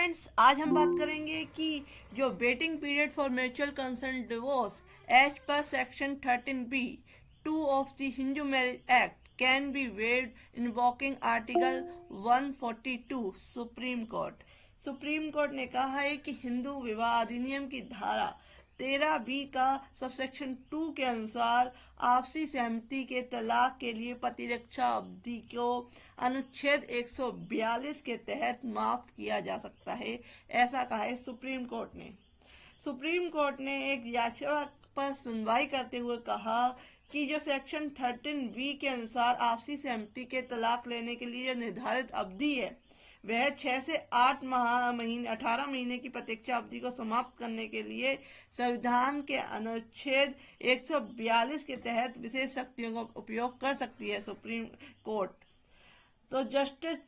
Friends, आज हम बात करेंगे कि जो waiting period for mutual consent divorce as per section 13B(2) of the Hindu marriage act can be waived invoking article 142। Supreme court ने कहा है कि हिंदू विवाह अधिनियम की धारा 13B का सबसेक्शन 2 के अनुसार आपसी सहमति के तलाक के लिए प्रतिरक्षा अवधि को अनुच्छेद 142 के तहत माफ किया जा सकता है। ऐसा कहा है सुप्रीम कोर्ट ने एक याचिका पर सुनवाई करते हुए कहा कि जो सेक्शन 13B के अनुसार आपसी सहमति के तलाक लेने के लिए जो निर्धारित अवधि है वह 6 से 18 महीने की प्रतीक्षा अवधि को समाप्त करने के लिए संविधान के अनुच्छेद 142 के तहत विशेष शक्तियों का उपयोग कर सकती है। सुप्रीम कोर्ट तो justice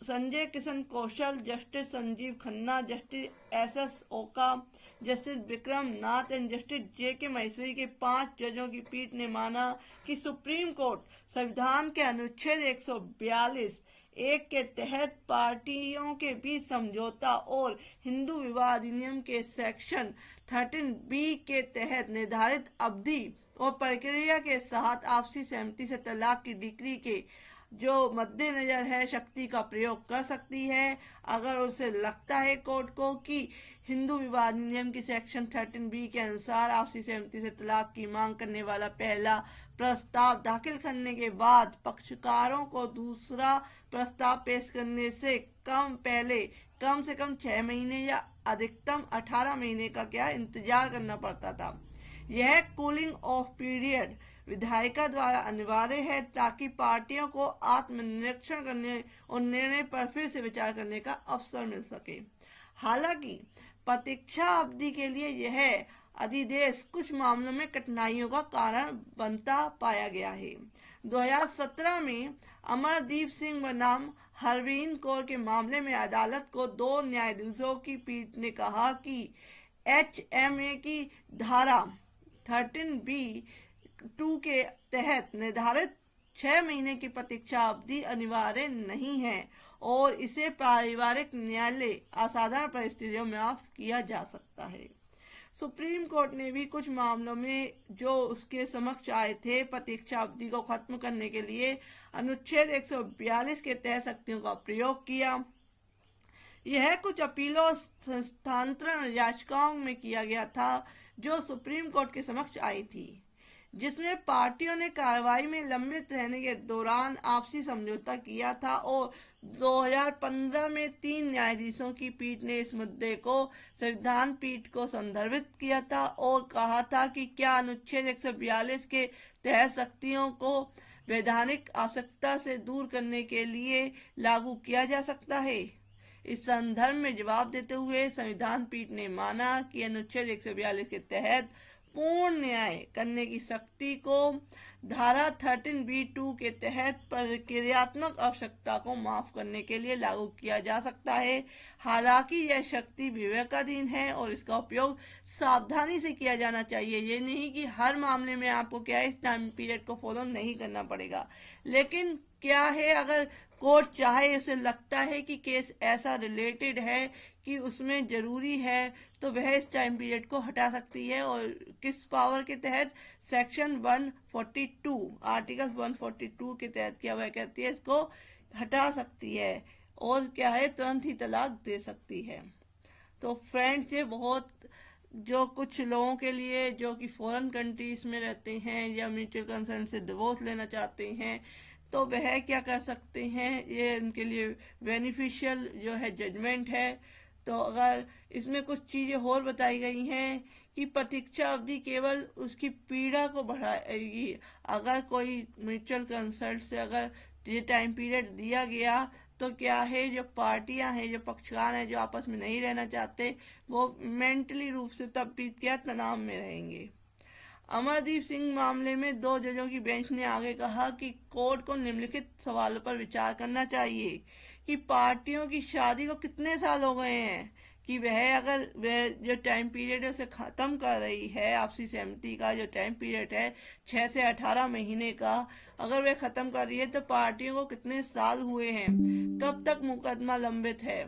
Sanjay Kishan Kaushal, justice Sanjeev Khanna, justice SS Oka, justice Vikram Nath and justice JK Maheshwari के 5 जजों की पीठ ने माना कि सुप्रीम कोर्ट संविधान के अनुच्छेद 142(1) के तहत पार्टियों के बीच समझौता और हिंदू विवाह अधिनियम के सेक्शन 13B के तहत निर्धारित अवधि और प्रक्रिया के साथ आपसी सहमति से तलाक की डिक्री के जो मद्देनजर है शक्ति का प्रयोग कर सकती है, अगर उसे लगता है कोर्ट को कि हिंदू विवाह अधिनियम की सेक्शन 13B के अनुसार आपसी सहमति से तलाक की मांग करने वाला पहला प्रस्ताव दाखिल करने के बाद पक्षकारों को दूसरा प्रस्ताव पेश करने से पहले कम से कम 6 महीने या अधिकतम 18 महीने का इंतजार करना पड़ता था। यह कूलिंग ऑफ पीरियड विधायिका द्वारा अनिवार्य है ताकि पार्टियों को आत्मनिरीक्षण करने और निर्णय पर फिर से विचार करने का अवसर मिल सके। हालांकि प्रतीक्षा अवधि के लिए यह अधिदेश कुछ मामलों में कठिनाइयों का कारण बनता पाया गया है। 2017 में अमरदीप सिंह बनाम हरवीन कौर के मामले में अदालत को 2 न्यायाधीशों की पीठ ने कहा कि HMA की धारा 13B(2) के तहत निर्धारित 6 महीने की प्रतीक्षा अवधि अनिवार्य नहीं है और इसे पारिवारिक न्यायालय असाधारण परिस्थितियों में माफ किया जा सकता है। सुप्रीम कोर्ट ने भी कुछ मामलों में जो उसके समक्ष आए थे प्रतीक्षा अवधि को खत्म करने के लिए अनुच्छेद 142 के तहत शक्तियों का प्रयोग किया। यह कुछ अपीलों स्थानांतरण याचिकाओं में किया गया था जो सुप्रीम कोर्ट के समक्ष आई थी, जिसमें पार्टियों ने कार्रवाई में लंबित रहने के दौरान आपसी समझौता किया था और 2015 में 3 न्यायाधीशों की पीठ ने इस मुद्दे को संविधान पीठ को संदर्भित किया था और कहा था कि क्या अनुच्छेद 142 के तहत शक्तियों को वैधानिक आवश्यकता से दूर करने के लिए लागू किया जा सकता है। इस संदर्भ में जवाब देते हुए संविधान पीठ ने माना कि अनुच्छेद 142 के तहत पूर्ण न्याय करने की शक्ति को धारा 13B(2) के तहत प्रक्रियात्मक आवश्यकता को माफ करने के लिए लागू किया जा सकता है। हालांकि यह शक्ति विवेकाधीन है और इसका उपयोग सावधानी से किया जाना चाहिए। ये नहीं कि हर मामले में आपको इस टाइम पीरियड को फॉलो नहीं करना पड़ेगा, लेकिन क्या है अगर कोर्ट चाहे, उसे लगता है कि केस ऐसा रिलेटेड है कि उसमें जरूरी है तो वह इस टाइम पीरियड को हटा सकती है। और किस पावर के तहत? सेक्शन 142 आर्टिकल 142 के तहत क्या वह कहती है इसको हटा सकती है और तुरंत ही तलाक दे सकती है। तो फ्रेंड्स, ये बहुत जो कुछ लोगों के लिए जो कि फॉरेन कंट्रीज में रहते हैं या म्यूचुअल कंसेंट से डिवोर्स लेना चाहते हैं तो वह क्या कर सकते हैं, ये उनके लिए बेनिफिशियल जो है जजमेंट है। तो अगर इसमें कुछ चीजें और बताई गई हैं कि प्रतीक्षा अवधि केवल उसकी पीड़ा को बढ़ाएगी। अगर कोई म्यूचुअल कंसल्ट से अगर ये टाइम पीरियड दिया गया तो जो पार्टियां हैं, जो पक्षकार हैं, जो आपस में नहीं रहना चाहते, वो मेंटली रूप से तब भी तनाव में रहेंगे। अमरदीप सिंह मामले में 2 जजों की बेंच ने आगे कहा कि कोर्ट को निम्नलिखित सवालों पर विचार करना चाहिए कि पार्टियों की शादी को कितने साल हो गए हैं, कि वह जो टाइम पीरियड है उसे खत्म कर रही है। आपसी सहमति का जो टाइम पीरियड है 6 से 18 महीने का, अगर वह खत्म कर रही है तो पार्टियों को कितने साल हुए हैं, कब तक मुकदमा लंबित है,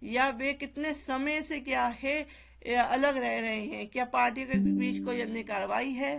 या वे कितने समय से क्या है अलग रह रहे हैं, क्या पार्टियों के बीच कोई अन्य कार्रवाई है।